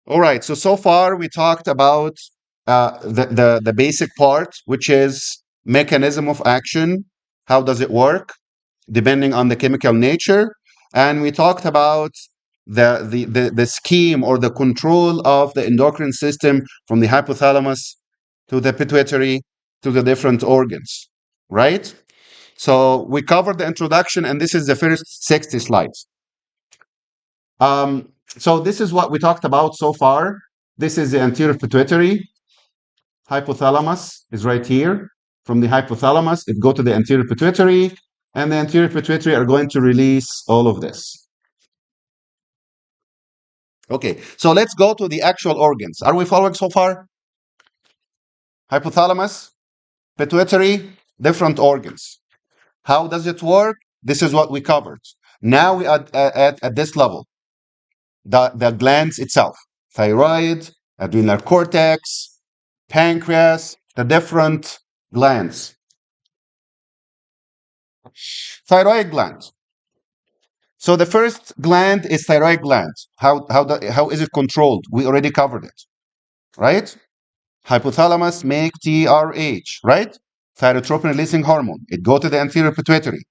All right. So far we talked about the basic part, which is mechanism of action. How does it work, depending on the chemical nature? And we talked about the scheme or the control of the endocrine system from the hypothalamus to the pituitary to the different organs, right? So we covered the introduction, and this is the first 60 slides. So this is what we talked about so far. This is the anterior pituitary. Hypothalamus is right here. From the hypothalamus, it go to the anterior pituitary, and the anterior pituitary are going to release all of this. Okay, so let's go to the actual organs. Are we following so far? Hypothalamus, pituitary, different organs. How does it work? This is what we covered. Now we are at this level. The glands itself, thyroid, adrenal cortex, pancreas, the different glands. Thyroid gland. So the first gland is thyroid gland. How is it controlled? We already covered it, right? Hypothalamus make TRH, right? Thyrotropin releasing hormone. It go to the anterior pituitary.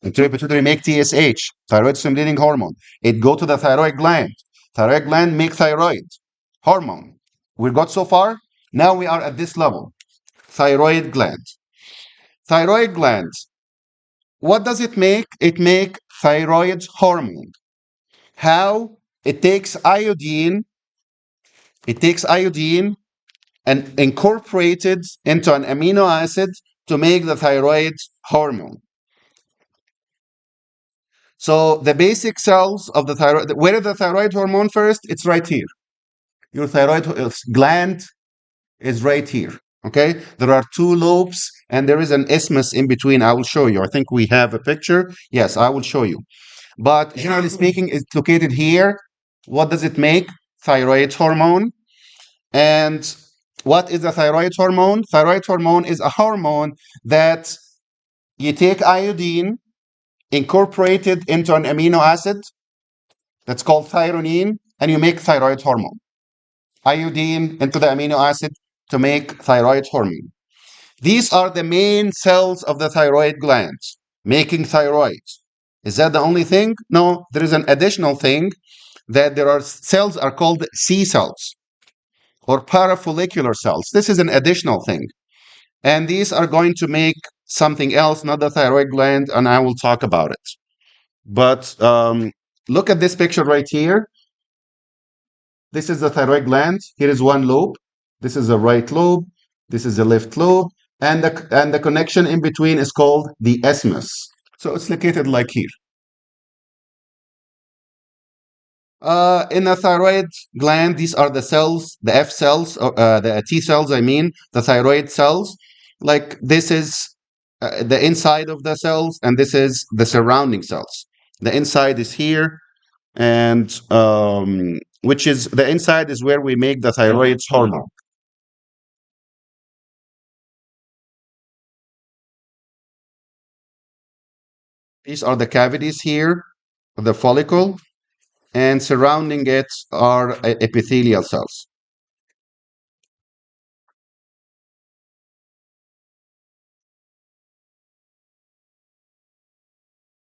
Anterior pituitary make TSH, thyroid stimulating hormone. It go to the thyroid gland. Thyroid gland make thyroid hormone. We got so far. Now we are at this level. Thyroid gland. Thyroid gland. What does it make? It make thyroid hormone. How? It takes iodine. It takes iodine and incorporated into an amino acid to make the thyroid hormone. So the basic cells of the thyroid, where is the thyroid hormone first? It's right here. Your thyroid gland is right here. Okay, there are two lobes and there is an isthmus in between. I will show you. I think we have a picture. Yes, I will show you. But generally speaking, it's located here. What does it make? Thyroid hormone. And what is the thyroid hormone? Thyroid hormone is a hormone that you take iodine, incorporate it into an amino acid that's called thyrionine, and you make thyroid hormone. Iodine into the amino acid to make thyroid hormone. These are the main cells of the thyroid glands, making thyroid. Is that the only thing? No, there is an additional thing that there are cells are called C cells or parafollicular cells. This is an additional thing. And these are going to make something else, not the thyroid gland, and I will talk about it. But look at this picture right here. This is the thyroid gland. Here is one lobe. This is the right lobe. This is the left lobe. And the connection in between is called the isthmus. So it's located like here. In the thyroid gland, these are the cells, the F cells, the T cells, I mean, the thyroid cells. Like this is the inside of the cells, and this is the surrounding cells. The inside is here, and which is the inside is where we make the thyroid hormone. These are the cavities here, the follicle, and surrounding it are epithelial cells.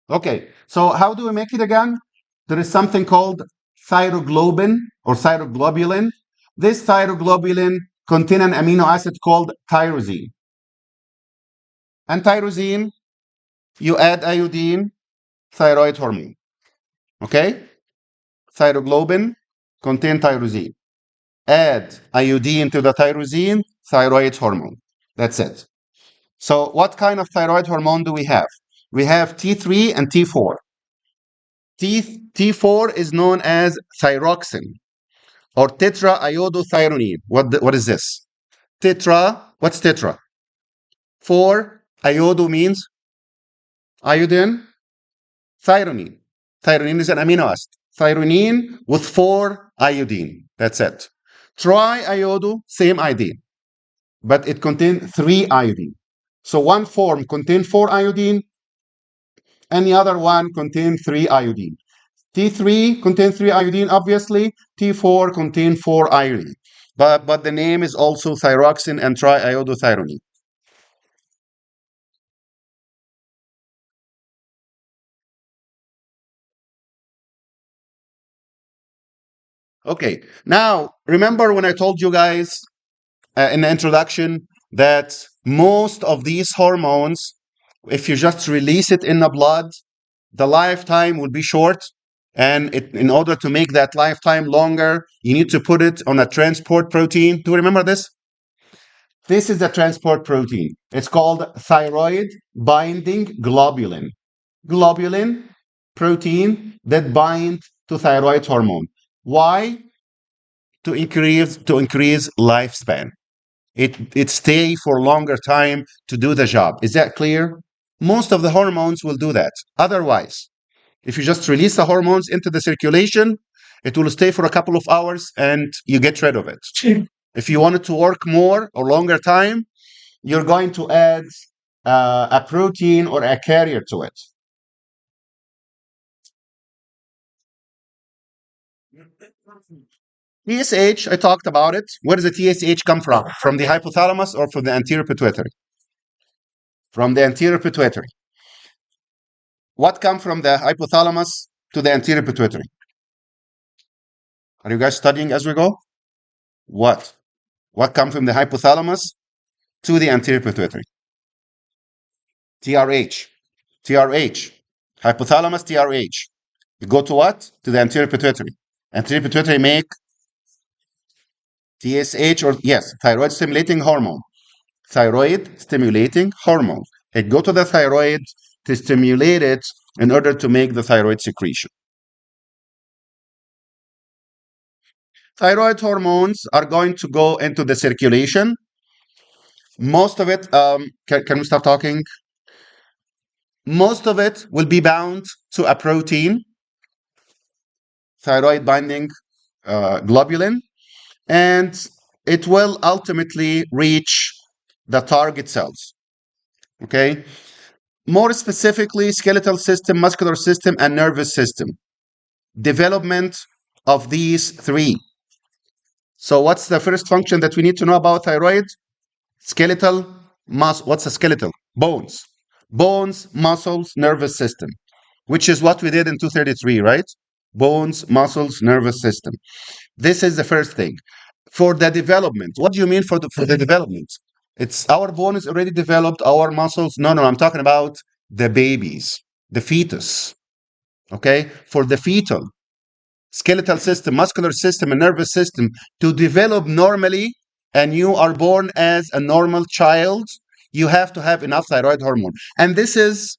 Okay, so how do we make it again? There is something called thyroglobin or thyroglobulin. This thyroglobulin contains an amino acid called tyrosine. And tyrosine, you add iodine, thyroid hormone. Okay? Thyroglobin contain tyrosine. Add iodine to the tyrosine, thyroid hormone. That's it. So what kind of thyroid hormone do we have? We have T3 and T4. T4 is known as thyroxine or tetraiodothyronine. What is this? Tetra, what's tetra? 4, iodo means iodine, thyrionine. Thyrionine is an amino acid. Thyrionine with 4 iodine. That's it. Triiodo, same iodine, but it contains 3 iodine. So one form contains 4 iodine, and the other one contains 3 iodine. T3 contains 3 iodine, obviously. T4 contains 4 iodine. But the name is also thyroxine and triiodothyronine. Okay, now remember when I told you guys in the introduction that most of these hormones, if you just release it in the blood, the lifetime will be short. And in order to make that lifetime longer, you need to put it on a transport protein. Do you remember this? This is a transport protein. It's called thyroid binding globulin. Globulin protein that bind to thyroid hormone. Why? To increase lifespan. It stay for longer time to do the job. Is that clear? Most of the hormones will do that. Otherwise, if you just release the hormones into the circulation, it will stay for a couple of hours and you get rid of it. If you want it to work more or longer time, you're going to add a protein or a carrier to it. TSH, I talked about it. Where does the TSH come from? From the hypothalamus or from the anterior pituitary? From the anterior pituitary. What comes from the hypothalamus to the anterior pituitary? Are you guys studying as we go? What? What comes from the hypothalamus to the anterior pituitary? TRH. TRH. Hypothalamus, TRH. You go to what? To the anterior pituitary. Anterior pituitary make TSH or, yes, thyroid stimulating hormone. Thyroid stimulating hormone. It go to the thyroid to stimulate it in order to make the thyroid secretion. Thyroid hormones are going to go into the circulation. Most of it, can we stop talking? Most of it will be bound to a protein, thyroid binding globulin, and it will ultimately reach the target cells. Okay? More specifically, skeletal system, muscular system, and nervous system. Development of these three. So what's the first function that we need to know about thyroid? Skeletal, what's a skeletal? Bones. Bones, muscles, nervous system, which is what we did in 233, right? Bones, muscles, nervous system. This is the first thing. For the development, what do you mean for the development? It's our bone is already developed, our muscles. No, I'm talking about the babies, the fetus. Okay? For the fetal, skeletal system, muscular system, and nervous system to develop normally, and you are born as a normal child, you have to have enough thyroid hormone. And this is,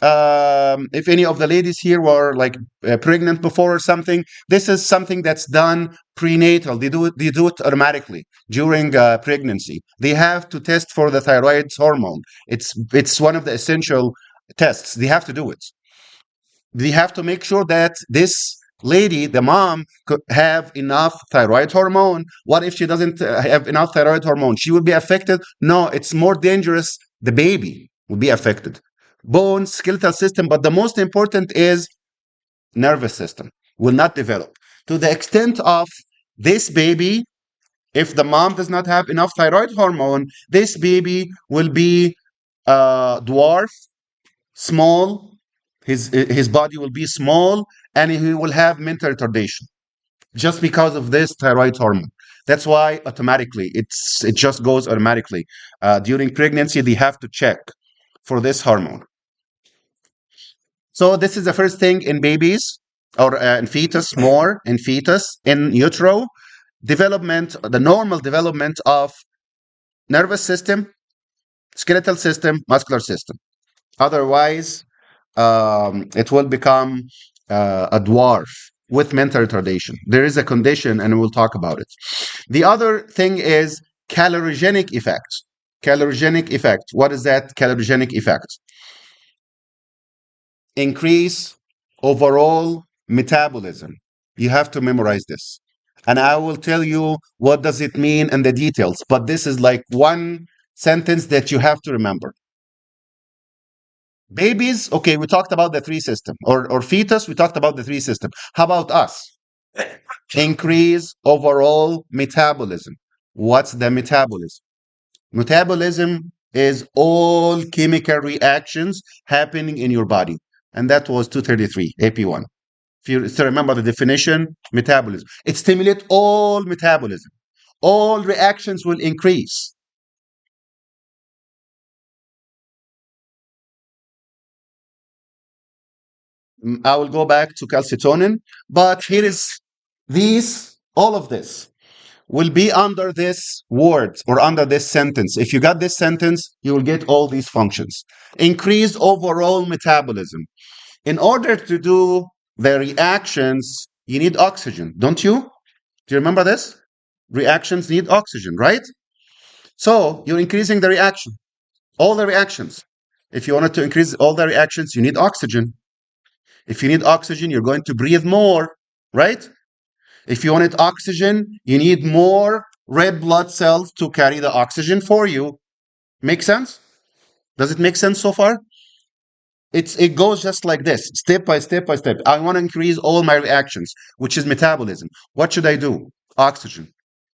if any of the ladies here were like pregnant before or something, this is something that's done prenatal. They do it automatically during pregnancy. They have to test for the thyroid hormone. It's one of the essential tests. They have to do it. They have to make sure that this lady, the mom, could have enough thyroid hormone. What if she doesn't have enough thyroid hormone? She will be affected? No, it's more dangerous. The baby will be affected. Bones, skeletal system, but the most important is nervous system will not develop. To the extent of this baby, if the mom does not have enough thyroid hormone, this baby will be dwarf, small, his body will be small, and he will have mental retardation just because of this thyroid hormone. That's why automatically it just goes automatically. During pregnancy, they have to check for this hormone. So this is the first thing in babies or in fetus, more in fetus, in utero, development, the normal development of nervous system, skeletal system, muscular system. Otherwise, it will become a dwarf with mental retardation. There is a condition, and we'll talk about it. The other thing is calorigenic effect. Calorigenic effect. What is that calorigenic effect? Increase overall metabolism. You have to memorize this. And I will tell you what does it mean and the details. But this is like one sentence that you have to remember. Babies, okay, we talked about the three system. Or fetus, we talked about the three system. How about us? Increase overall metabolism. What's the metabolism? Metabolism is all chemical reactions happening in your body. And that was 233, AP1. If you still remember the definition, metabolism. It stimulates all metabolism. All reactions will increase. I will go back to calcitonin, but here is all of this will be under this word or under this sentence. If you got this sentence, you will get all these functions. Increased overall metabolism. In order to do the reactions, you need oxygen, don't you? Do you remember this? Reactions need oxygen, right? So you're increasing the reaction, all the reactions. If you wanted to increase all the reactions, you need oxygen. If you need oxygen, you're going to breathe more, right? If you wanted oxygen, you need more red blood cells to carry the oxygen for you. Make sense? Does it make sense so far? It goes just like this, step by step by step. I want to increase all my reactions, which is metabolism. What should I do? Oxygen.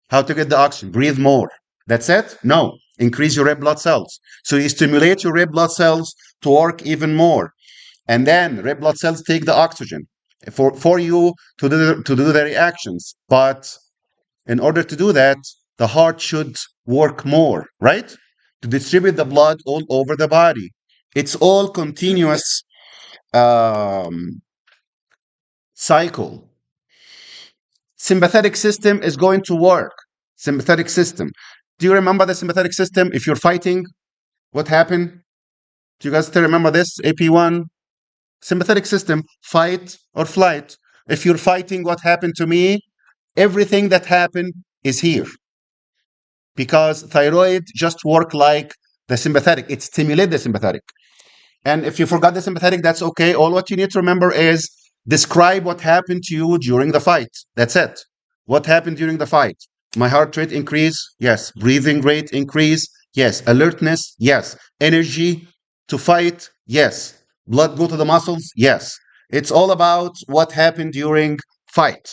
How to get the oxygen? Breathe more. That's it? No. Increase your red blood cells. So you stimulate your red blood cells to work even more. And then red blood cells take the oxygen for you to do the reactions. But in order to do that, the heart should work more, right? To distribute the blood all over the body. It's all continuous cycle. Sympathetic system is going to work. Sympathetic system. Do you remember the sympathetic system? If you're fighting, what happened? Do you guys still remember this? AP1? Sympathetic system, fight or flight. If you're fighting, what happened to me? Everything that happened is here. Because thyroid just work like the sympathetic. It stimulates the sympathetic. And if you forgot the sympathetic, that's okay. All what you need to remember is describe what happened to you during the fight. That's it. What happened during the fight? My heart rate increase? Yes. Breathing rate increase? Yes. Alertness? Yes. Energy to fight? Yes. Blood go to the muscles? Yes. It's all about what happened during fight.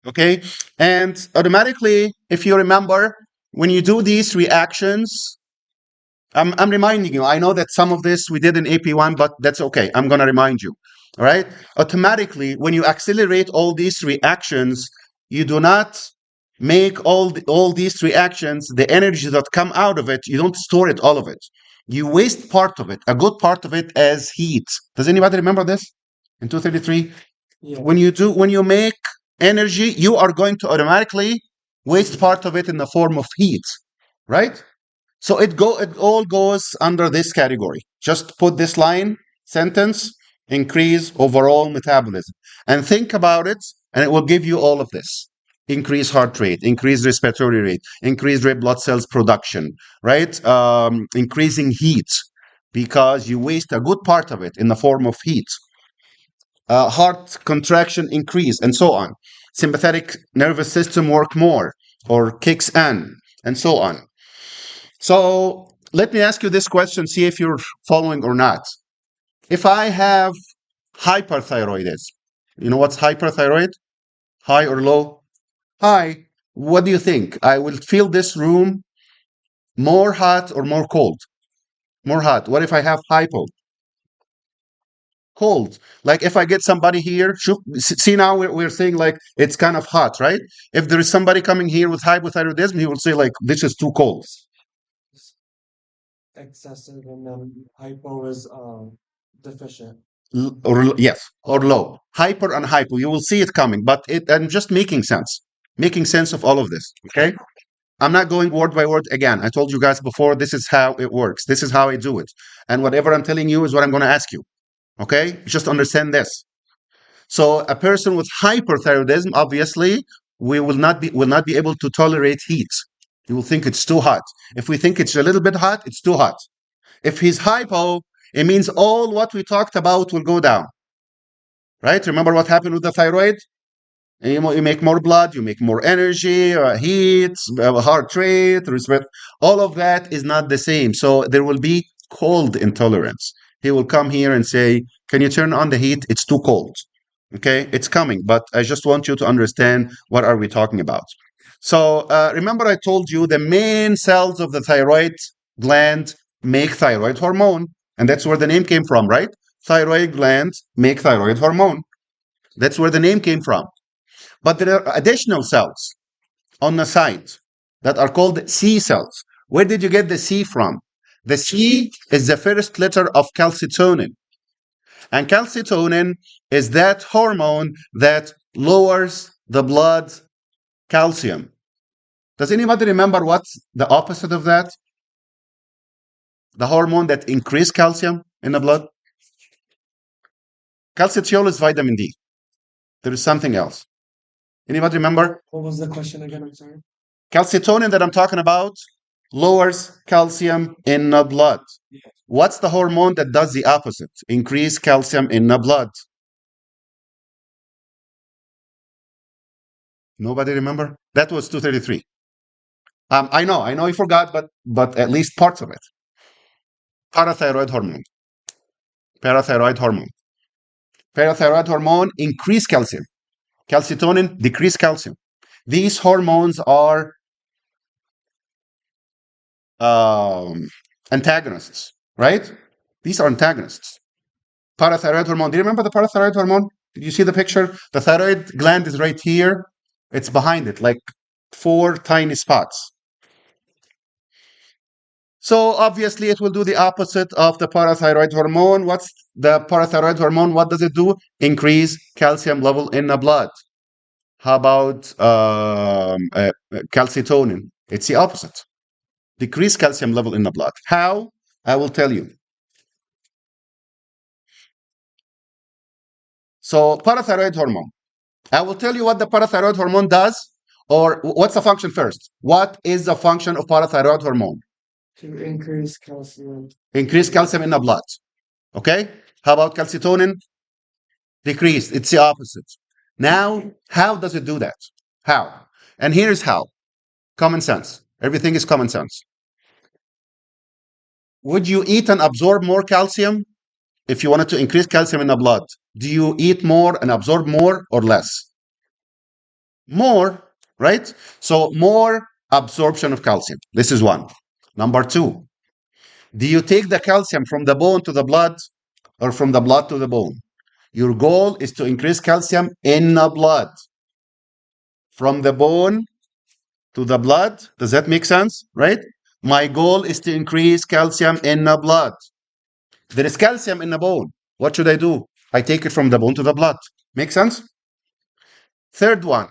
Okay. And automatically, if you remember, when you do these reactions, I'm reminding you. I know that some of this we did in AP1, but that's okay. I'm going to remind you. All right. Automatically, when you accelerate all these reactions, you do not make all these reactions, the energy that come out of it, you don't store it, all of it. You waste part of it, a good part of it as heat. Does anybody remember this in 233? Yeah. When you make energy, you are going to automatically waste part of it in the form of heat, right? So it all goes under this category. Just put this line sentence, increase overall metabolism, and think about it, and it will give you all of this. Increase heart rate, increase respiratory rate, increase red blood cells production, right? Increasing heat because you waste a good part of it in the form of heat. Heart contraction increase, and so on. Sympathetic nervous system work more or kicks in, and so on. So let me ask you this question, see if you're following or not. If I have hyperthyroidism, you know what's hyperthyroid? High or low? High. What do you think? I will feel this room more hot or more cold? More hot. What if I have hypo? Cold. Like if I get somebody here, see now we're saying like it's kind of hot, right? If there is somebody coming here with hypothyroidism, he will say like this is too cold. Excessive and then hypo is deficient. Or yes, or low. Hyper and hypo. You will see it coming, but I'm just making sense of all of this. Okay. I'm not going word by word again. I told you guys before, this is how it works. This is how I do it. And whatever I'm telling you is what I'm going to ask you. Okay? Just understand this. So a person with hyperthyroidism, obviously, we will not be able to tolerate heat. You will think it's too hot. If we think it's a little bit hot, it's too hot. If he's hypo, it means all what we talked about will go down. Right? Remember what happened with the thyroid? You make more blood, you make more energy, heat, heart rate, respect. All of that is not the same. So there will be cold intolerance. He will come here and say, "Can you turn on the heat? It's too cold." Okay, it's coming, but I just want you to understand what are we talking about. So remember, I told you the main cells of the thyroid gland make thyroid hormone, and that's where the name came from, right? Thyroid glands make thyroid hormone. That's where the name came from. But there are additional cells on the side that are called C cells. Where did you get the C from? The C is the first letter of calcitonin. And calcitonin is that hormone that lowers the blood calcium. Does anybody remember what's the opposite of that? The hormone that increases calcium in the blood? Calcitiol is vitamin D. There is something else. Anybody remember? What was the question again? I'm sorry. Calcitonin that I'm talking about lowers calcium in the blood. Yeah. What's the hormone that does the opposite? Increase calcium in the blood. Nobody remember? That was 233. I know you forgot, but at least parts of it. Parathyroid hormone. Parathyroid hormone. Parathyroid hormone increase calcium. Calcitonin decrease calcium. These hormones are antagonists, right? These are antagonists. Parathyroid hormone. Do you remember the parathyroid hormone? Did you see the picture? The thyroid gland is right here. It's behind it, like 4 tiny spots. So obviously it will do the opposite of the parathyroid hormone. What's the parathyroid hormone? What does it do? Increase calcium level in the blood. How about calcitonin? It's the opposite. Decrease calcium level in the blood. How? I will tell you. So parathyroid hormone. I will tell you what the parathyroid hormone does, or what's the function first. What is the function of parathyroid hormone? To increase calcium. Increase calcium in the blood. Okay? How about calcitonin? Decrease. It's the opposite. Now, how does it do that? How? And here's how. Common sense. Everything is common sense. Would you eat and absorb more calcium if you wanted to increase calcium in the blood? Do you eat more and absorb more or less? More, right? So more absorption of calcium. This is one. Number two, do you take the calcium from the bone to the blood or from the blood to the bone? Your goal is to increase calcium in the blood. From the bone to the blood. Does that make sense? Right? My goal is to increase calcium in the blood. There is calcium in the bone. What should I do? I take it from the bone to the blood. Make sense? Third one.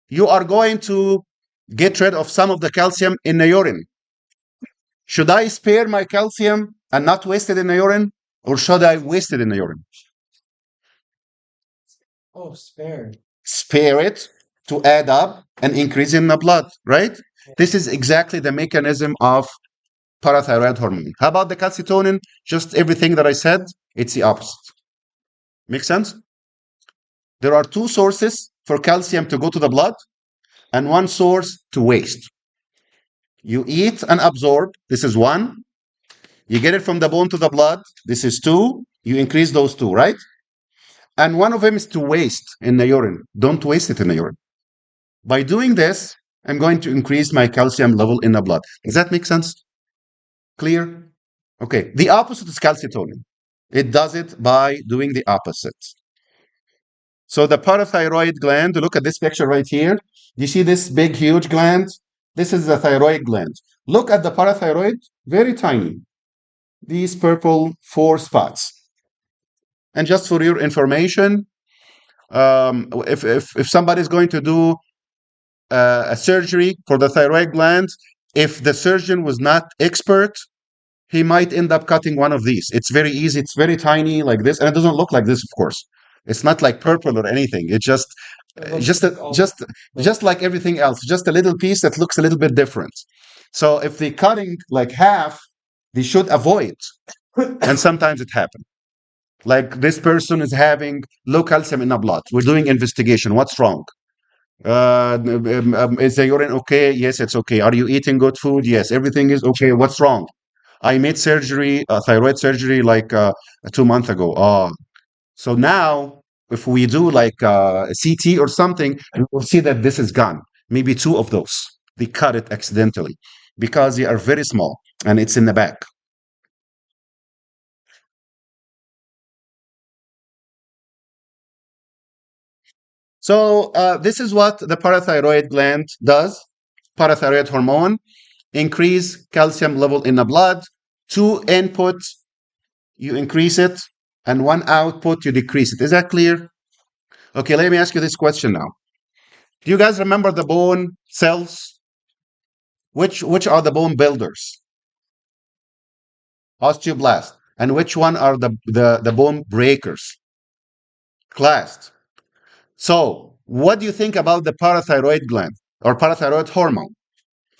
You are going to get rid of some of the calcium in the urine. Should I spare my calcium and not waste it in the urine? Or should I waste it in the urine? Oh, spare. Spare it to add up and increase in the blood, right? This is exactly the mechanism of parathyroid hormone. How about the calcitonin? Just everything that I said, it's the opposite. Make sense? There are 2 sources for calcium to go to the blood and 1 source to waste. You eat and absorb. This is 1. You get it from the bone to the blood. This is 2. You increase those 2, right? And one of them is to waste in the urine. Don't waste it in the urine. By doing this, I'm going to increase my calcium level in the blood. Does that make sense? Clear? Okay. The opposite is calcitonin. It does it by doing the opposite. So the parathyroid gland, look at this picture right here. You see this big, huge gland? This is the thyroid gland. Look at the parathyroid, very tiny. These purple 4 spots. And just for your information, if somebody's going to do a surgery for the thyroid gland, if the surgeon was not expert, he might end up cutting one of these. It's very easy. It's very tiny like this, and it doesn't look like this, of course. It's not like purple or anything. It's just like everything else, just a little piece that looks a little bit different. So if they're cutting like half, they should avoid, and sometimes it happens. Like this person is having low calcium in the blood. We're doing investigation. What's wrong? Is the urine okay? Yes, it's okay. Are you eating good food? Yes, everything is okay. What's wrong? I made surgery, thyroid surgery, like 2 months ago. So now, if we do like a CT or something, we will see that this is gone. Maybe two of those. They cut it accidentally because they are very small and it's in the back. So this is what the parathyroid gland does. Parathyroid hormone increase calcium level in the blood. Two input, you increase it, and one output, you decrease it. Is that clear? Okay, let me ask you this question now. Do you guys remember the bone cells? Which are the bone builders? Osteoblast. And which one are the bone breakers? Clast. So, what do you think about the parathyroid gland or parathyroid hormone?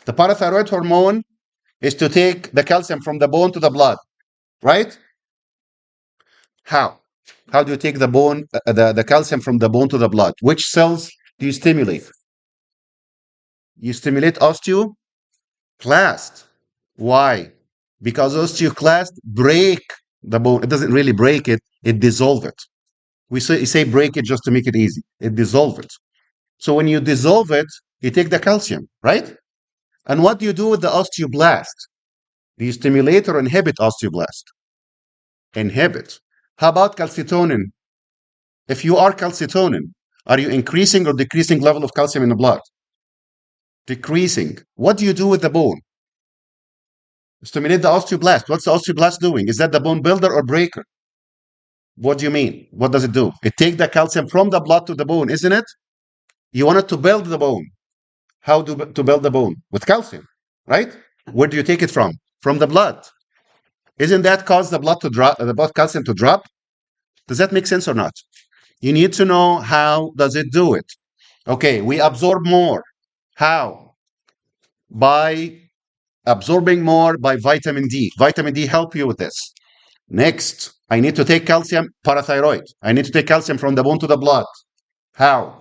The parathyroid hormone is to take the calcium from the bone to the blood, right? How? How do you take the calcium from the bone to the blood? Which cells do you stimulate? You stimulate osteoclast. Why? Because osteoclast break the bone. It doesn't really break it, it dissolve it. We say break it just to make it easy. It dissolve it. So when you dissolve it, you take the calcium, right? And what do you do with the osteoblast? Do you stimulate or inhibit osteoblast? Inhibit. How about calcitonin? If you are calcitonin, are you increasing or decreasing level of calcium in the blood? Decreasing. What do you do with the bone? Stimulate the osteoblast. What's the osteoblast doing? Is that the bone builder or breaker? What do you mean? What does it do? It takes the calcium from the blood to the bone, isn't it? You want it to build the bone. How to build the bone? With calcium, right? Where do you take it from? From the blood. Isn't that cause the blood to drop, the blood calcium to drop? Does that make sense or not? You need to know how does it do it. Okay, we absorb more. How? By absorbing more by vitamin D. Vitamin D help you with this. Next, I need to take calcium, parathyroid. I need to take calcium from the bone to the blood. How?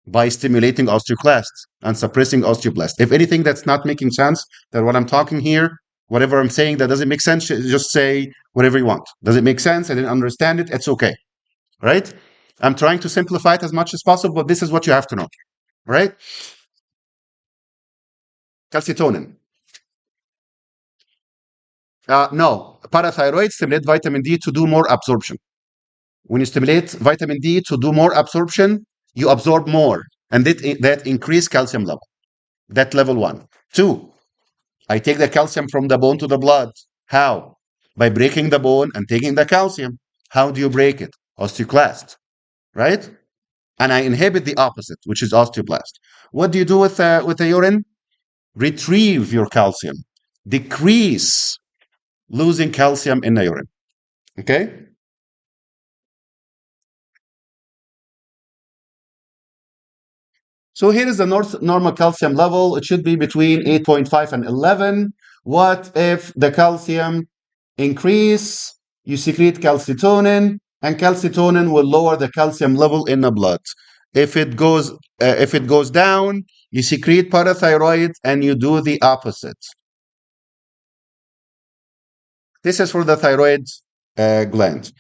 By stimulating osteoclasts and suppressing osteoblast. If anything that's not making sense, that what I'm talking here, whatever I'm saying that doesn't make sense, just say whatever you want. Does it make sense? I didn't understand it. It's okay, right? I'm trying to simplify it as much as possible, but this is what you have to know, right? Calcitonin. No, parathyroid stimulate vitamin D to do more absorption. When you stimulate vitamin D to do more absorption, you absorb more, and that increase calcium level. That level one. Two, I take the calcium from the bone to the blood. How? By breaking the bone and taking the calcium. How do you break it? Osteoclast, right? And I inhibit the opposite, which is osteoblast. What do you do with the urine? Retrieve your calcium, decrease losing calcium in the urine. Okay? So here is the normal calcium level. It should be between 8.5 and 11. What if the calcium increase? You secrete calcitonin, and calcitonin will lower the calcium level in the blood. If it goes down, you secrete parathyroid, and you do the opposite. This is for the thyroid gland.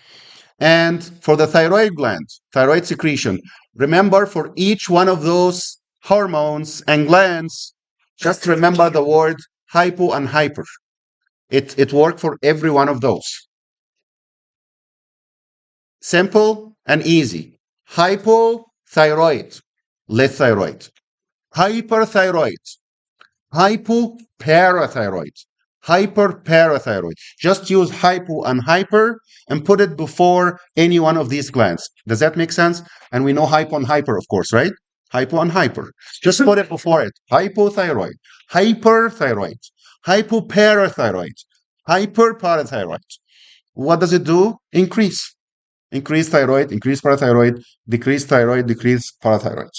And for the thyroid gland, thyroid secretion, remember for each one of those hormones and glands, just remember the word hypo and hyper. It worked for every one of those. Simple and easy. Hypothyroid, less thyroid. Hyperthyroid, hypoparathyroid, hyperparathyroid. Just use hypo and hyper and put it before any one of these glands. Does that make sense? And we know hypo and hyper, of course, right? Hypo and hyper. Just put it before it. Hypothyroid, hyperthyroid, hypoparathyroid, hyperparathyroid. What does it do? Increase. Increase thyroid, increase parathyroid, decrease thyroid, decrease parathyroid.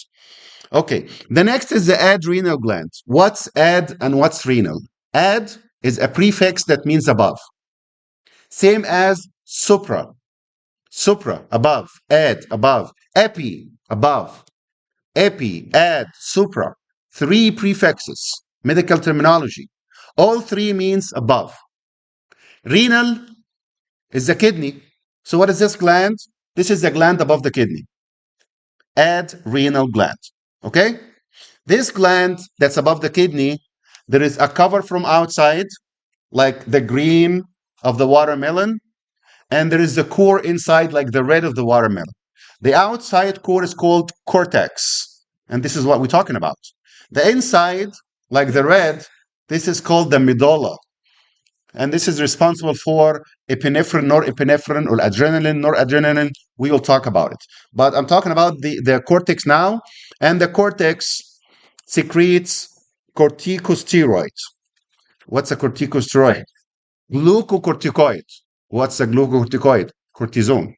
Okay, the next is the adrenal gland. What's ad and what's renal? Ad is a prefix that means above. Same as supra. supra, above, ad, above, epi, above, epi, ad, supra. Three prefixes, medical terminology. All three means above. Renal is the kidney. So what is this gland? This is the gland above the kidney. Adrenal gland. Okay? This gland that's above the kidney, there is a cover from outside, like the green of the watermelon, and there is the core inside, like the red of the watermelon. The outside core is called cortex, and this is what we're talking about. The inside, like the red, this is called the medulla, and this is responsible for epinephrine, norepinephrine, or adrenaline, noradrenaline. We will talk about it. But I'm talking about the cortex now, and the cortex secretes corticosteroids. What's a corticosteroid? Glucocorticoid. What's a glucocorticoid? Cortisone.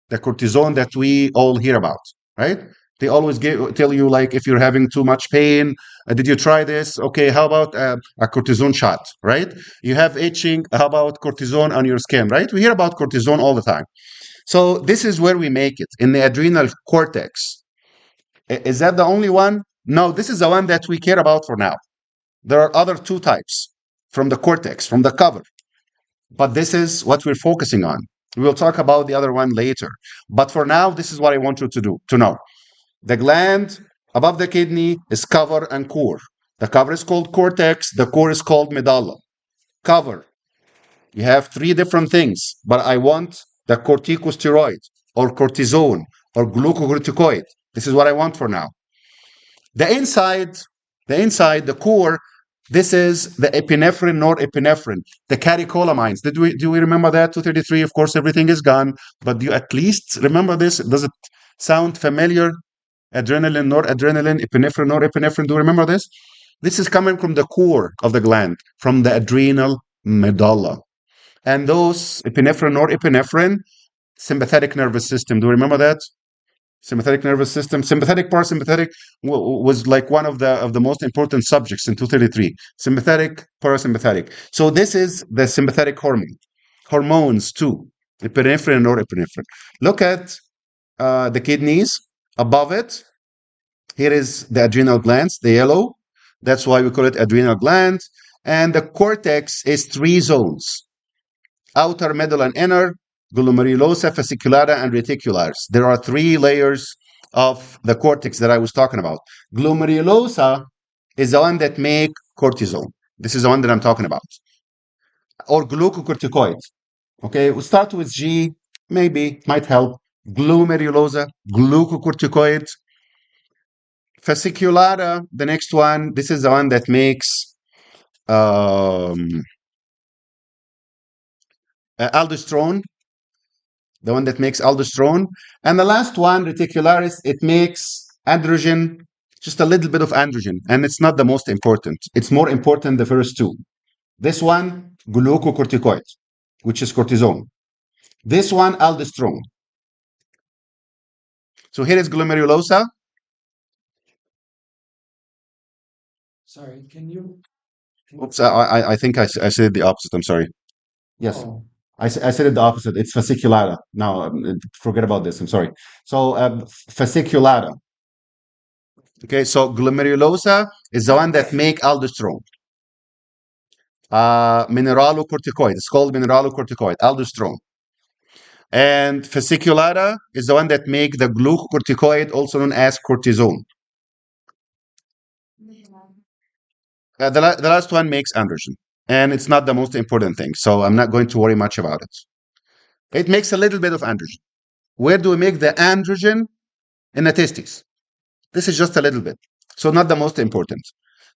The cortisone that we all hear about, right? They always tell you, like, if you're having too much pain, did you try this? Okay, how about a cortisone shot, right? You have itching, how about cortisone on your skin, right? We hear about cortisone all the time. So this is where we make it, in the adrenal cortex. Is that the only one? No, this is the one that we care about for now. There are other two types from the cortex, from the cover. But this is what we're focusing on. We will talk about the other one later. But for now, this is what I want you to know. The gland above the kidney is cover and core. The cover is called cortex. The core is called medulla. Cover. You have three different things, but I want the corticosteroid or cortisone or glucocorticoid. This is what I want for now. The inside, the core, this is the epinephrine, norepinephrine, the catecholamines. Do we remember that? 233, of course, everything is gone, but do you at least remember this? Does it sound familiar? Adrenaline, noradrenaline, epinephrine, norepinephrine. Do you remember this? This is coming from the core of the gland, from the adrenal medulla. And those epinephrine, norepinephrine, sympathetic nervous system. Do you remember that? Sympathetic nervous system. Sympathetic, parasympathetic was like one of the most important subjects in 233. Sympathetic, parasympathetic. So this is the sympathetic hormone. Hormones too. Epinephrine and norepinephrine. Look at the kidneys. Above it, here is the adrenal glands, the yellow. That's why we call it adrenal gland. And the cortex is three zones: outer, middle, and inner, glomerulosa, fasciculata, and reticularis. There are three layers of the cortex that I was talking about. Glomerulosa is the one that make cortisol. This is the one that I'm talking about. Or glucocorticoid. Okay, we'll start with G, maybe, might help. Glomerulosa, glucocorticoid. Fasciculata, the next one, this is the one that makes aldosterone, the one that makes aldosterone. And the last one, reticularis, it makes androgen, just a little bit of androgen. And it's not the most important. It's more important the first two. This one, glucocorticoid, which is cortisone. This one, aldosterone. So here is glomerulosa. Sorry, can you? Oops, I think I said the opposite. I'm sorry. Yes. Oh, I said it the opposite. It's fasciculata. Now, forget about this. I'm sorry. So, fasciculata. Okay, so glomerulosa is the one that make aldosterone. Mineralocorticoid. It's called mineralocorticoid, aldosterone. And fasciculata is the one that make the glucocorticoid, also known as cortisone. The last one makes androgen. And it's not the most important thing, so I'm not going to worry much about it. It makes a little bit of androgen. Where do we make the androgen? In the testes. This is just a little bit. So not the most important.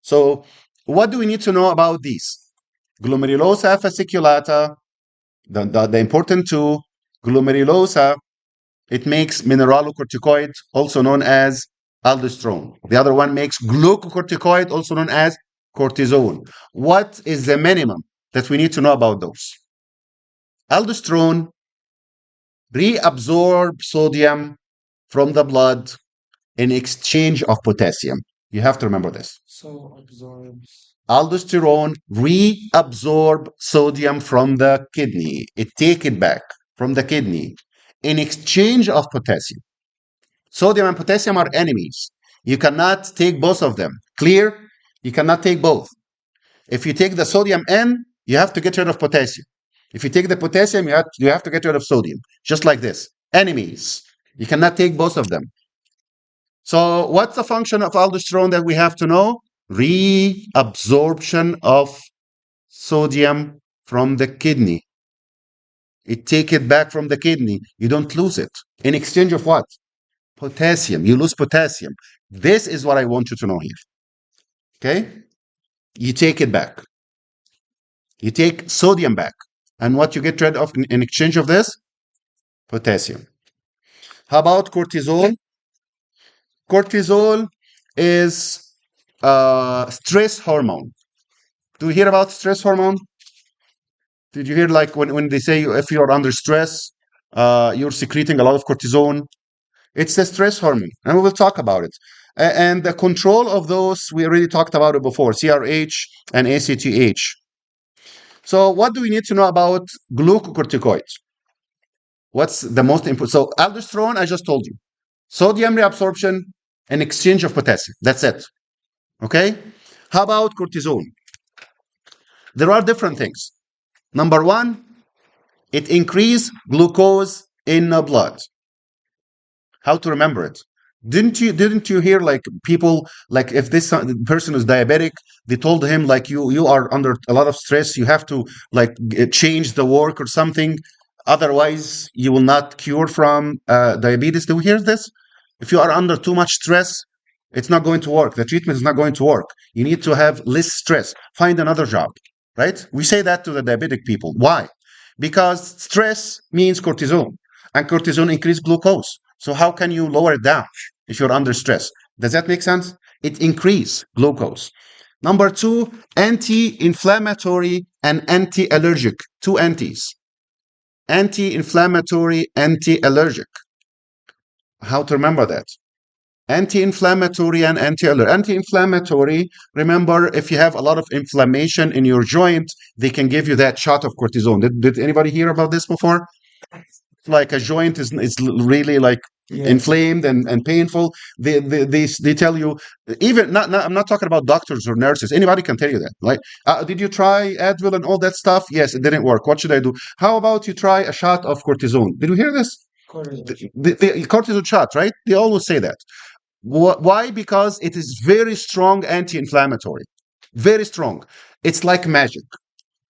So what do we need to know about these? Glomerulosa, fasciculata, the important two. Glomerulosa, it makes mineralocorticoid, also known as aldosterone. The other one makes glucocorticoid, also known as cortisone. What is the minimum that we need to know about those? Aldosterone reabsorb sodium from the blood in exchange of potassium. You have to remember this. so absorbs. Aldosterone reabsorb sodium from the kidney. It take it back from the kidney in exchange of potassium. Sodium and potassium are enemies. You cannot take both of them. Clear? You cannot take both. If you take the sodium in, you have to get rid of potassium. If you take the potassium, you have to get rid of sodium. Just like this. Enemies. You cannot take both of them. So what's the function of aldosterone that we have to know? Reabsorption of sodium from the kidney. It take it back from the kidney. You don't lose it. In exchange of what? Potassium. You lose potassium. This is what I want you to know here. Okay? You take it back. You take sodium back. And what you get rid of in exchange of this? Potassium. How about cortisol? Cortisol is a stress hormone. Do you hear about stress hormone? Did you hear like when they say if you're under stress, you're secreting a lot of cortisone? It's a stress hormone, and we will talk about it. And the control of those, we already talked about it before, CRH and ACTH. So what do we need to know about glucocorticoids? What's the most important? So aldosterone, I just told you. Sodium reabsorption and exchange of potassium. That's it. Okay? How about cortisone? There are different things. Number one, it increases glucose in the blood. How to remember it? Didn't you hear like people like if this person is diabetic, they told him like you are under a lot of stress, you have to like change the work or something, otherwise you will not cure from diabetes. Do we hear this? If you are under too much stress, it's not going to work. The treatment is not going to work. You need to have less stress. Find another job, right? We say that to the diabetic people. Why? Because stress means cortisol, and cortisol increases glucose. So how can you lower it down if you're under stress? Does that make sense? It increases glucose. Number two, anti-inflammatory and anti-allergic. Two antis. Anti-inflammatory, anti-allergic. How to remember that? Anti-inflammatory and anti-allergic. Anti-inflammatory, remember, if you have a lot of inflammation in your joint, they can give you that shot of cortisone. Did anybody hear about this before? Like a joint is really like inflamed and painful. They tell you, even not I'm not talking about doctors or nurses. Anybody can tell you that. Like, did you try Advil and all that stuff? Yes, it didn't work. What should I do? How about you try a shot of cortisone? Did you hear this? The cortisone shot, right? They always say that. Why? Because it is very strong anti-inflammatory. Very strong. It's like magic.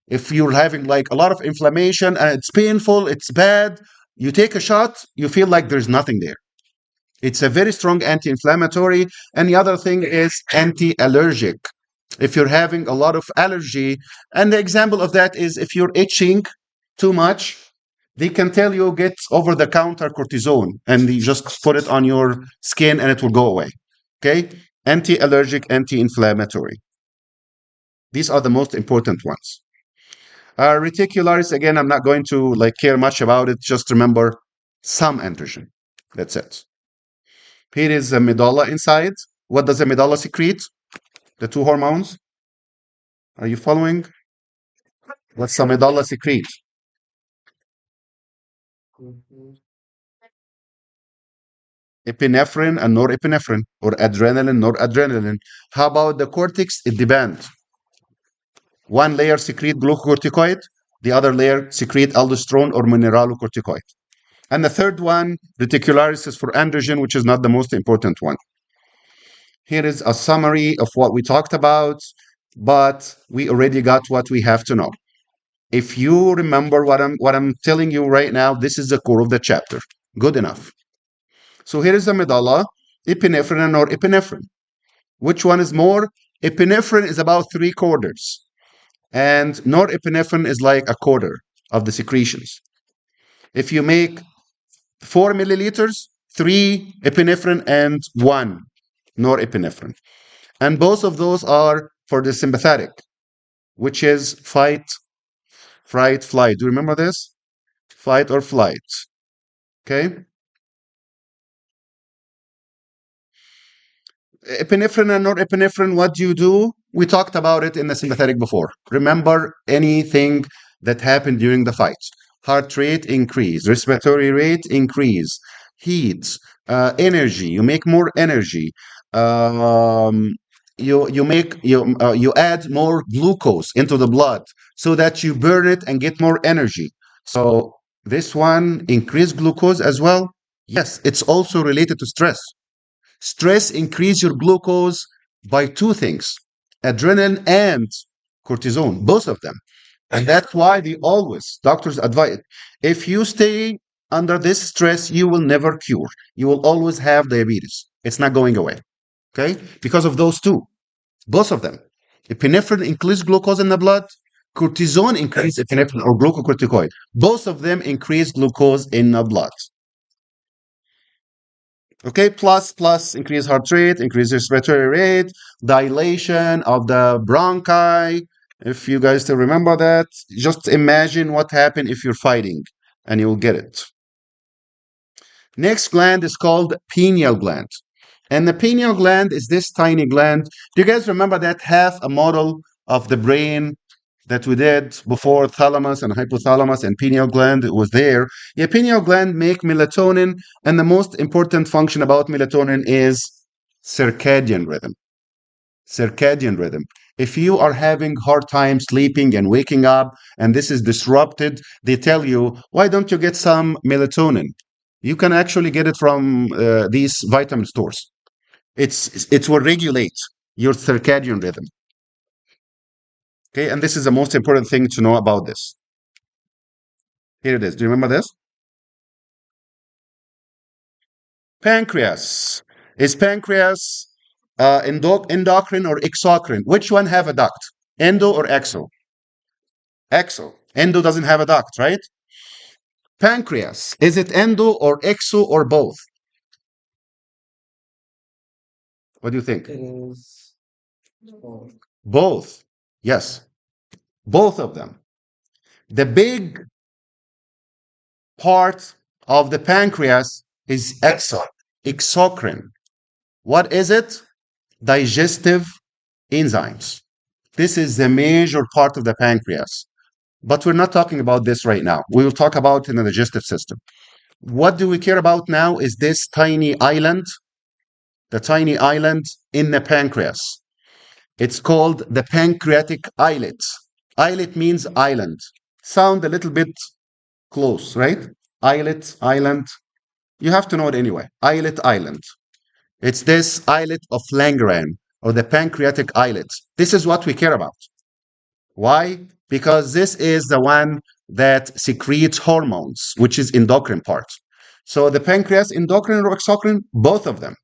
If you're having like a lot of inflammation and it's painful, it's bad, you take a shot, you feel like there's nothing there. It's a very strong anti-inflammatory. And the other thing is anti-allergic. If you're having a lot of allergy, and the example of that is if you're itching too much, they can tell you get over-the-counter cortisone, and you just put it on your skin and it will go away. Okay? Anti-allergic, anti-inflammatory. These are the most important ones. Reticularis, again, I'm not going to like care much about it. Just remember some androgen. That's it. Here is the medulla inside. What does the medulla secrete? The two hormones. Are you following? What's the medulla secrete? Epinephrine and norepinephrine, or adrenaline, noradrenaline. How about the cortex? It depends. One layer secrete glucocorticoid, the other layer secrete aldosterone or mineralocorticoid. And the third one, reticularis, is for androgen, which is not the most important one. Here is a summary of what we talked about, but we already got what we have to know. If you remember what I'm telling you right now, this is the core of the chapter. Good enough. So here is the medulla, epinephrine and norepinephrine. Which one is more? Epinephrine is about 3/4, and norepinephrine is like 1/4 of the secretions. If you make 4 milliliters, 3 epinephrine and 1 norepinephrine. And both of those are for the sympathetic, which is fight, fright, flight. Do you remember this? Fight or flight. Okay? Epinephrine and norepinephrine, what do you do? We talked about it in the sympathetic before. Remember anything that happened during the fight. heart rate increase, respiratory rate increase, heat, energy. You make more energy. Um, you add more glucose into the blood so that you burn it and get more energy. So this one increase glucose as well. Yes, it's also related to stress. Stress increase your glucose by two things: adrenaline and cortisone, both of them. And that's why they always, doctors advise, if you stay under this stress, you will never cure. You will always have diabetes. It's not going away. Okay? Because of those two, both of them. Epinephrine increase glucose in the blood. Cortisone increase epinephrine or glucocorticoid. Both of them increase glucose in the blood. Okay, plus increase heart rate, increase respiratory rate, dilation of the bronchi. If you guys still remember that, just imagine what happened if you're fighting, and you'll get it. Next gland is called pineal gland. And the pineal gland is this tiny gland. Do you guys remember that half a model of the brain that we did before, thalamus and hypothalamus and pineal gland? It was there. Yeah, pineal gland make melatonin, and the most important function about melatonin is circadian rhythm. Circadian rhythm. If you are having hard time sleeping and waking up and this is disrupted, they tell you, why don't you get some melatonin? You can actually get it from these vitamin stores. It will regulate your circadian rhythm. Okay, and this is the most important thing to know about this. Here it is. Do you remember this? Pancreas. Is pancreas endocrine or exocrine? Which one have a duct? Endo or exo? Exo. Endo doesn't have a duct, right? Pancreas. Is it endo or exo or both? What do you think? It is both. Both. Yes. Both of them. The big part of the pancreas is exocrine. What is it? Digestive enzymes. This is the major part of the pancreas. But we're not talking about this right now. We will talk about in the digestive system. What do we care about now is this tiny island, the tiny island in the pancreas. It's called the pancreatic islet. Islet means island. Sound a little bit close, right? Islet, island. You have to know it anyway. Islet Island. It's this islet of Langerhans or the pancreatic islet. This is what we care about. Why? Because this is the one that secretes hormones, which is endocrine part. So the pancreas, endocrine or exocrine, both of them.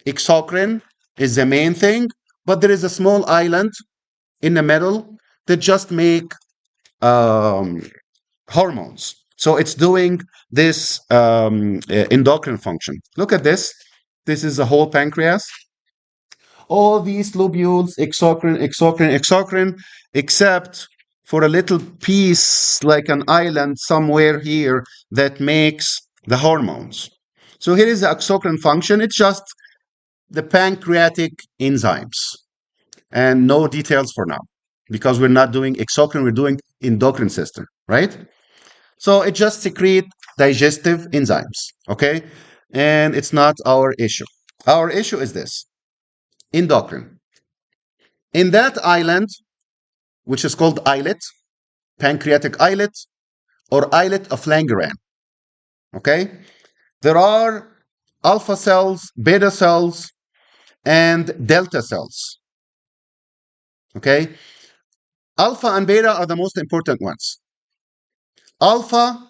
Exocrine is the main thing, but there is a small island in the middle that just make hormones. So it's doing this endocrine function. Look at this. This is the whole pancreas. All these lobules, exocrine, exocrine, exocrine, except for a little piece like an island somewhere here that makes the hormones. So here is the exocrine function. It's just the pancreatic enzymes, and no details for now because we're not doing exocrine, we're doing endocrine system, right? So it just secrete digestive enzymes, okay? And it's not our issue. Our issue is this: endocrine. In that island, which is called islet, pancreatic islet, or islet of Langerhans, okay? There are alpha cells, beta cells, and delta cells, okay? Alpha and beta are the most important ones. Alpha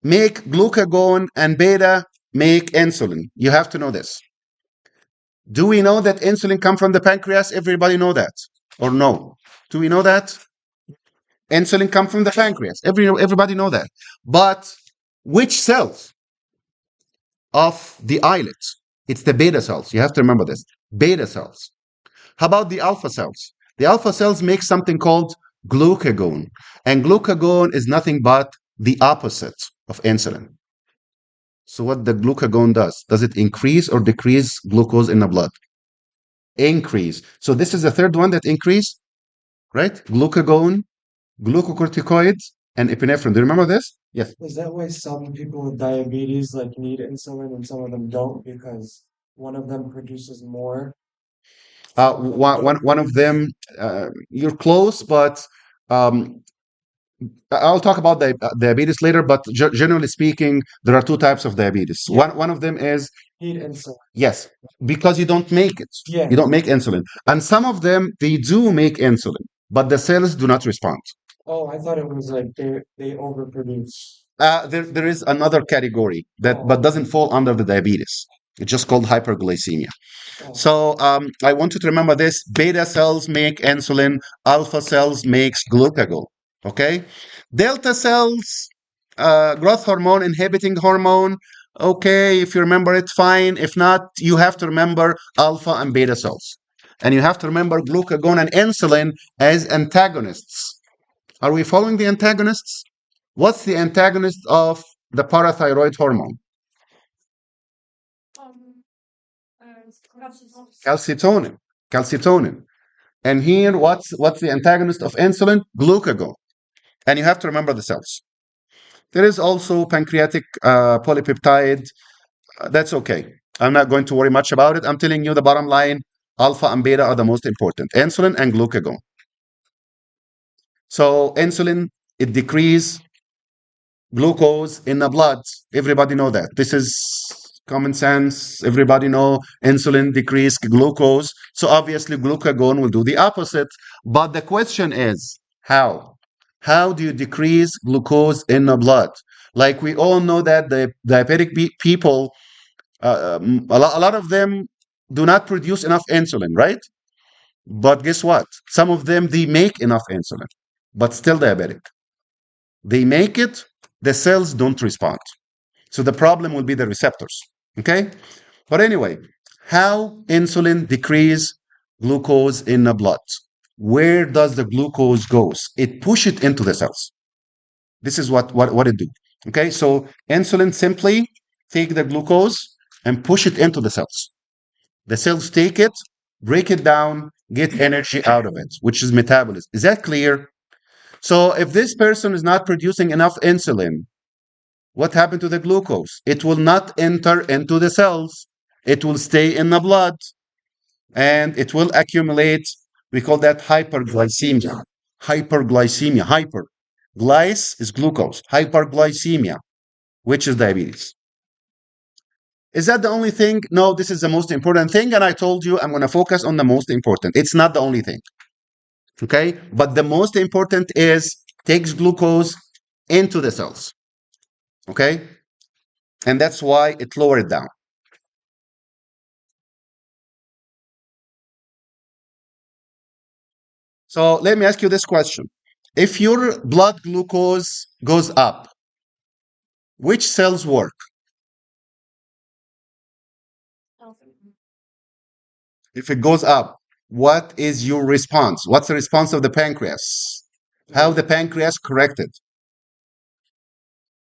make glucagon and beta make insulin. You have to know this. Do we know that insulin comes from the pancreas? Everybody know that, or no? Do we know that? Insulin comes from the pancreas. Everybody know that. But which cells of the islet? It's the beta cells. You have to remember this. Beta cells. How about the alpha cells? The alpha cells make something called glucagon. And glucagon is nothing but the opposite of insulin. So what the glucagon does it increase or decrease glucose in the blood? Increase. So this is the third one that increase, right? Glucagon, glucocorticoids, and epinephrine. Do you remember this? Yes. Is that why some people with diabetes like need insulin and some of them don't because one of them produces more? Some of them don't One of produce. them, you're close, but um, I'll talk about diabetes later. But generally speaking, there are two types of diabetes. Yeah, One of them is need insulin. yes, because you don't make it. Yeah. You don't make insulin, and some of them they do make insulin, but the cells do not respond. Oh, I thought it was like they overproduce. There is another category that Oh, but doesn't okay. fall under the diabetes. It's just called hyperglycemia. Oh, So I want you to remember this: beta cells make insulin, alpha cells makes glucagon. Okay, delta cells, growth hormone, inhibiting hormone. Okay, if you remember it, fine. If not, you have to remember alpha and beta cells, and you have to remember glucagon and insulin as antagonists. Are we following the antagonists? What's the antagonist of the parathyroid hormone? Calcitonin. Calcitonin. And here, what's the antagonist of insulin? Glucagon. And you have to remember the cells. There is also pancreatic polypeptide. That's okay. I'm not going to worry much about it. I'm telling you the bottom line: alpha and beta are the most important. Insulin and glucagon. So insulin, it decreases glucose in the blood. Everybody know that. This is common sense. Everybody know insulin decrease glucose. So obviously glucagon will do the opposite. But the question is how? How do you decrease glucose in the blood? Like we all know that the diabetic people, a lot of them do not produce enough insulin, right? But guess what? Some of them, they make enough insulin, but still diabetic. They make it, the cells don't respond. So the problem will be the receptors. Okay? But anyway, how insulin decrease glucose in the blood? Where does the glucose goes? It push it into the cells. This is what it do. Okay, so insulin simply take the glucose and push it into the cells. The cells take it, break it down, get energy out of it, which is metabolism. Is that clear? So if this person is not producing enough insulin, what happened to the glucose? It will not enter into the cells. It will stay in the blood and it will accumulate. We call that hyperglycemia. Hyperglycemia. Hyper. Glyce is glucose. Hyperglycemia, which is diabetes. Is that the only thing? No, this is the most important thing. And I told you I'm going to focus on the most important. It's not the only thing. Okay. But the most important is takes glucose into the cells. Okay. And that's why it lowered it down. So let me ask you this question. If your blood glucose goes up, which cells work? If it goes up, what is your response? What's the response of the pancreas? How the pancreas corrected?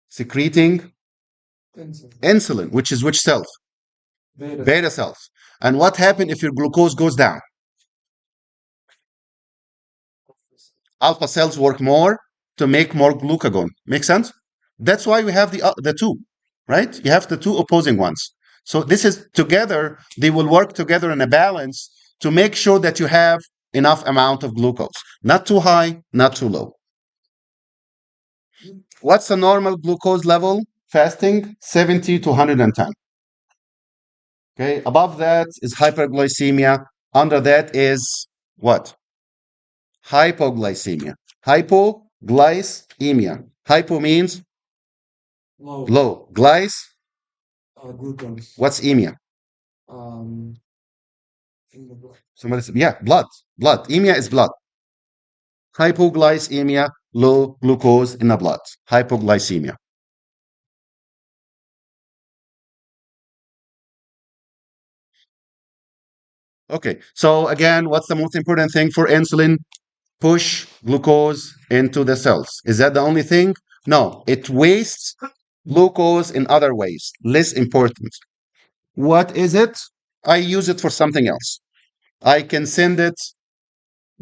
Secreting insulin. insulin, which is which cells? Beta. Beta cells. And what happens if your glucose goes down? Alpha cells work more to make more glucagon. Make sense? That's why we have the two, right? You have the two opposing ones. So this is together, they will work together in a balance to make sure that you have enough amount of glucose. Not too high, not too low. What's the normal glucose level? Fasting, 70 to 110. Okay, above that is hyperglycemia. Under that is what? Hypoglycemia. Hypoglycemia. Hypo means Low. low. Glyce, Glucose. what's emia? Um, in the blood. Somebody said, yeah, blood. Blood. Emia is blood. Hypoglycemia, low glucose in the blood. Hypoglycemia. Okay, so again, what's the most important thing for insulin? Push glucose into the cells. Is that the only thing? No, it wastes glucose in other ways, less important. What is it? I use it for something else. I can send it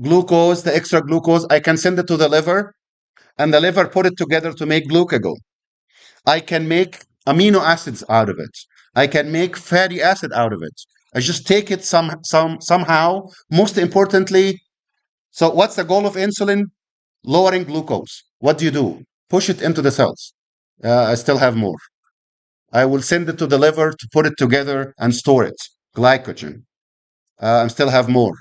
glucose, the extra glucose, I can send it to the liver and the liver put it together to make glucagon. I can make amino acids out of it. I can make fatty acid out of it. I just take it somehow. Most importantly, so what's the goal of insulin? Lowering glucose. What do? Push it into the cells. I still have more. I will send it to the liver to put it together and store it. Glycogen. I still have more.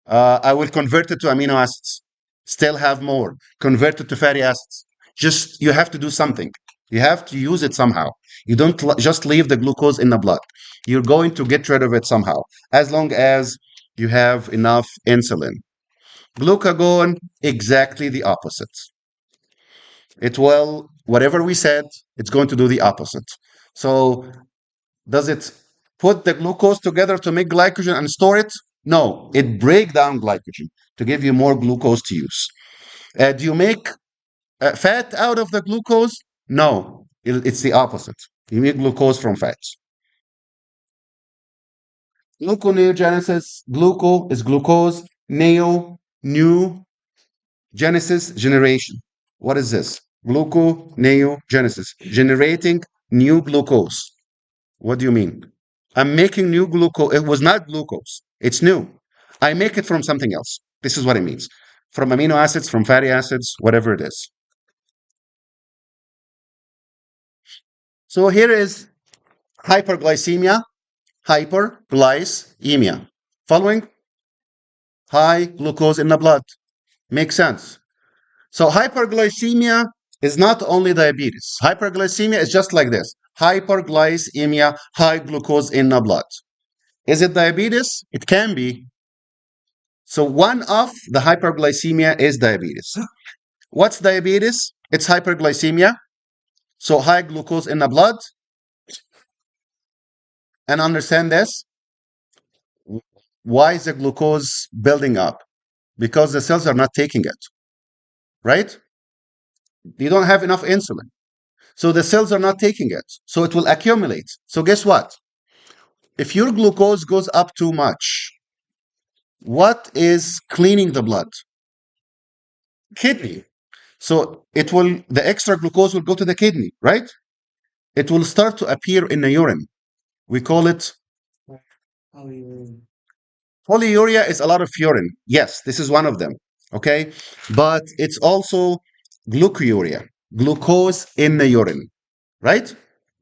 I will convert it to amino acids. Still have more. Convert it to fatty acids. Just you have to do something. You have to use it somehow. You don't just leave the glucose in the blood. You're going to get rid of it somehow, as long as you have enough insulin. Glucagon, exactly the opposite. It will, whatever we said, it's going to do the opposite. So, does it put the glucose together to make glycogen and store it? No, it breaks down glycogen to give you more glucose to use. Do you make fat out of the glucose? No, it's the opposite. You make glucose from fats. Gluconeogenesis, gluco is glucose, neo, new, genesis, generation. What is this? Gluconeogenesis, generating new glucose. What do you mean? I'm making new glucose. It was not glucose. It's new. I make it from something else. This is what it means. From amino acids, from fatty acids, whatever it is. So here is hyperglycemia, hyperglycemia. Following? High glucose in the blood. Makes sense. So hyperglycemia is not only diabetes. Hyperglycemia is just like this. Hyperglycemia, high glucose in the blood. Is it diabetes? It can be. So one of the hyperglycemia is diabetes. What's diabetes? It's hyperglycemia. So high glucose in the blood. And understand this. Why is the glucose building up? Because the cells are not taking it, right? You don't have enough insulin. So the cells are not taking it. So it will accumulate. So guess what? If your glucose goes up too much, what is cleaning the blood? Kidney. So the extra glucose will go to the kidney, right? It will start to appear in the urine. We call it Polyuria. polyuria is a lot of urine. Yes, this is one of them. Okay. But it's also glucuria, glucose in the urine, right?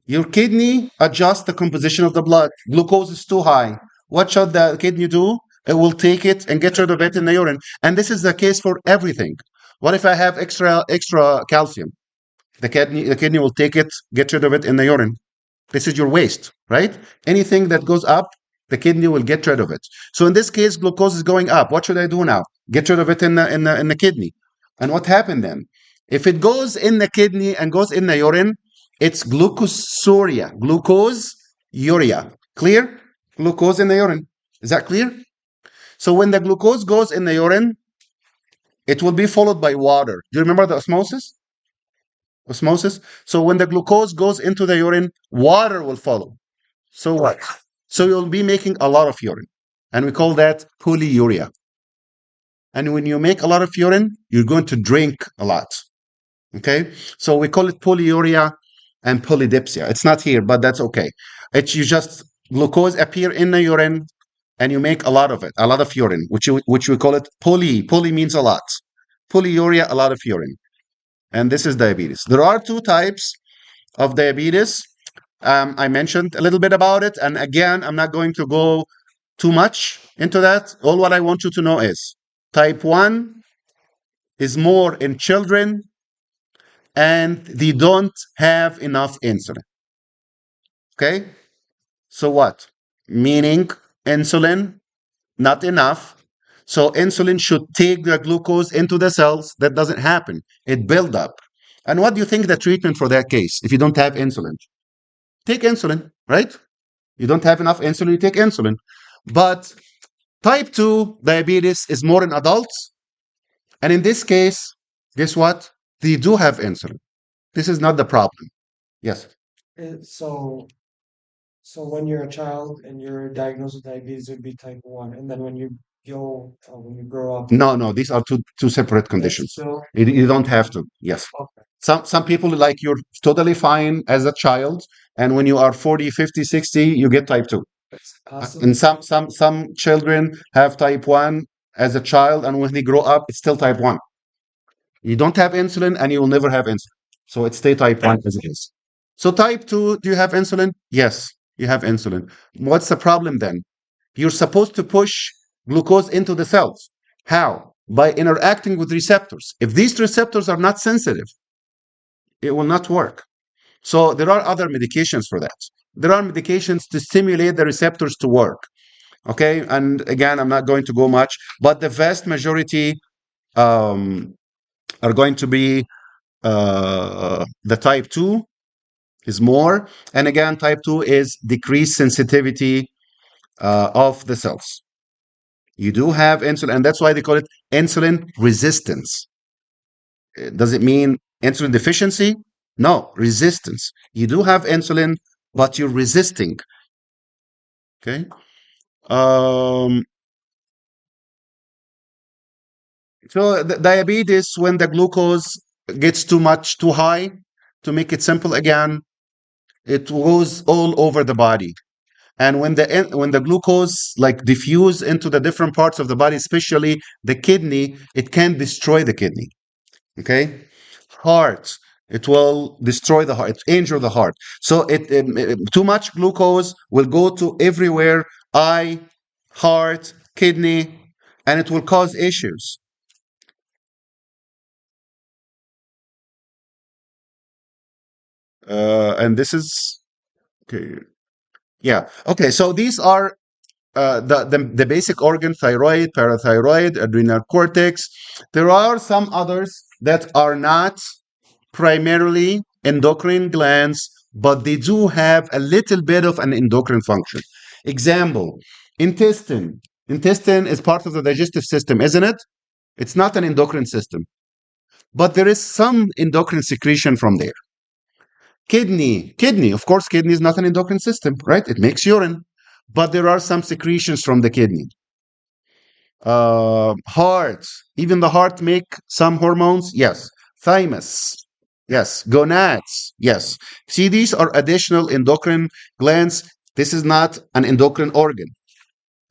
Your kidney adjusts the composition of the blood. Glucose is too high. What should the kidney do? It will take it and get rid of it in the urine. And this is the case for everything. What if I have extra calcium? The kidney will take it, get rid of it in the urine. This is your waste, right? Anything that goes up, the kidney will get rid of it. So in this case, glucose is going up. What should I do now? Get rid of it in the kidney. And what happened then? If it goes in the kidney and goes in the urine, it's glucosuria, glucose urea. Clear? Glucose in the urine. Is that clear? So when the glucose goes in the urine, it will be followed by water. Do you remember the osmosis? Osmosis. So when the glucose goes into the urine, water will follow. So what? So you'll be making a lot of urine. And we call that polyuria. And when you make a lot of urine, you're going to drink a lot. Okay? So we call it polyuria and polydipsia. It's not here, but that's okay. It's you just glucose appear in the urine and you make a lot of it, a lot of urine, which we call it poly. Poly means a lot. Polyuria, a lot of urine. And this is diabetes. There are two types of diabetes. I mentioned a little bit about it. And again, I'm not going to go too much into that. All what I want you to know is type 1 is more in children and they don't have enough insulin. Okay? So what? Meaning insulin, not enough. So insulin should take the glucose into the cells. That doesn't happen. It build up. And what do you think the treatment for that case if you don't have insulin? Take insulin, right? You don't have enough insulin, you take insulin. But type 2 diabetes is more in adults. And in this case, guess what? They do have insulin. This is not the problem. Yes. So, so when you're a child and you're diagnosed with diabetes, it would be type 1. And then when you when you grow up? No, no, these are two separate conditions. So, You don't have to. Yes. okay, Some people like you're totally fine as a child, and when you are 40, 50, 60, you get type 2. it's And awesome. some children have type 1 as a child, and when they grow up, it's still type 1. You don't have insulin, and you will never have insulin. So it stay type 1 as it is. So type 2, do you have insulin? Yes, you have insulin. What's the problem then? You're supposed to push glucose into the cells. How? By interacting with receptors. If these receptors are not sensitive, it will not work. So there are other medications for that. There are medications to stimulate the receptors to work. Okay, and again, I'm not going to go much, but the vast majority um, are going to be the type 2 is more. And again, type 2 is decreased sensitivity of the cells. You do have insulin, and that's why they call it insulin resistance. Does it mean insulin deficiency? No, resistance. You do have insulin, but you're resisting. Okay. Um, so the diabetes, when the glucose gets too high, to make it simple again, it goes all over the body. And when the glucose like diffuse into the different parts of the body, especially the kidney, it can destroy the kidney. Okay, heart, it will destroy the heart, injure the heart. So too much glucose will go to everywhere, eye, heart, kidney, and it will cause issues. And this is okay. Yeah. Okay. So these are the basic organ: thyroid, parathyroid, adrenal cortex. There are some others that are not primarily endocrine glands, but they do have a little bit of an endocrine function. Example: intestine. Intestine is part of the digestive system, isn't it? It's not an endocrine system, but there is some endocrine secretion from there. Kidney, of course, kidney is not an endocrine system, right? It makes urine, but there are some secretions from the kidney. Heart, even the heart make some hormones, yes. Thymus, yes. Gonads, yes. See, these are additional endocrine glands. This is not an endocrine organ.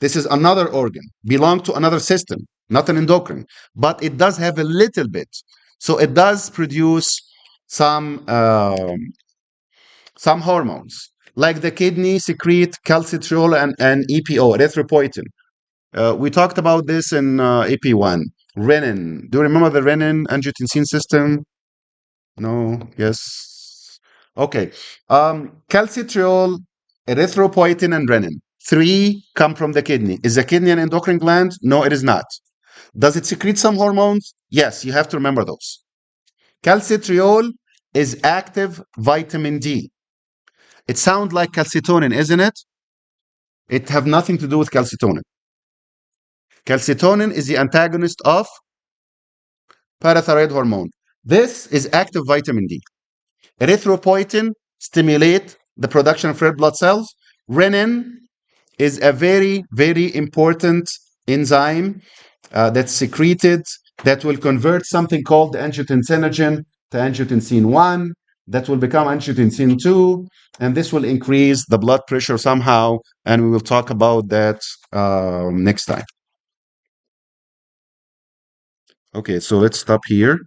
This is another organ, belong to another system, not an endocrine, but it does have a little bit. So it does produce some some hormones, like the kidney secrete calcitriol and EPO, erythropoietin. We talked about this in AP1. Renin. Do you remember the renin angiotensin system? No? Yes? Okay. Calcitriol, erythropoietin, and renin. Three come from the kidney. Is the kidney an endocrine gland? No, it is not. Does it secrete some hormones? Yes, you have to remember those. Calcitriol is active vitamin D. It sounds like calcitonin, isn't it? It have nothing to do with calcitonin. Calcitonin is the antagonist of parathyroid hormone. This is active vitamin D. Erythropoietin stimulate the production of red blood cells. Renin is a very, very important enzyme that's secreted that will convert something called angiotensinogen to angiotensin 1, that will become angiotensin 2, and this will increase the blood pressure somehow, and we will talk about that next time. Okay, so let's stop here.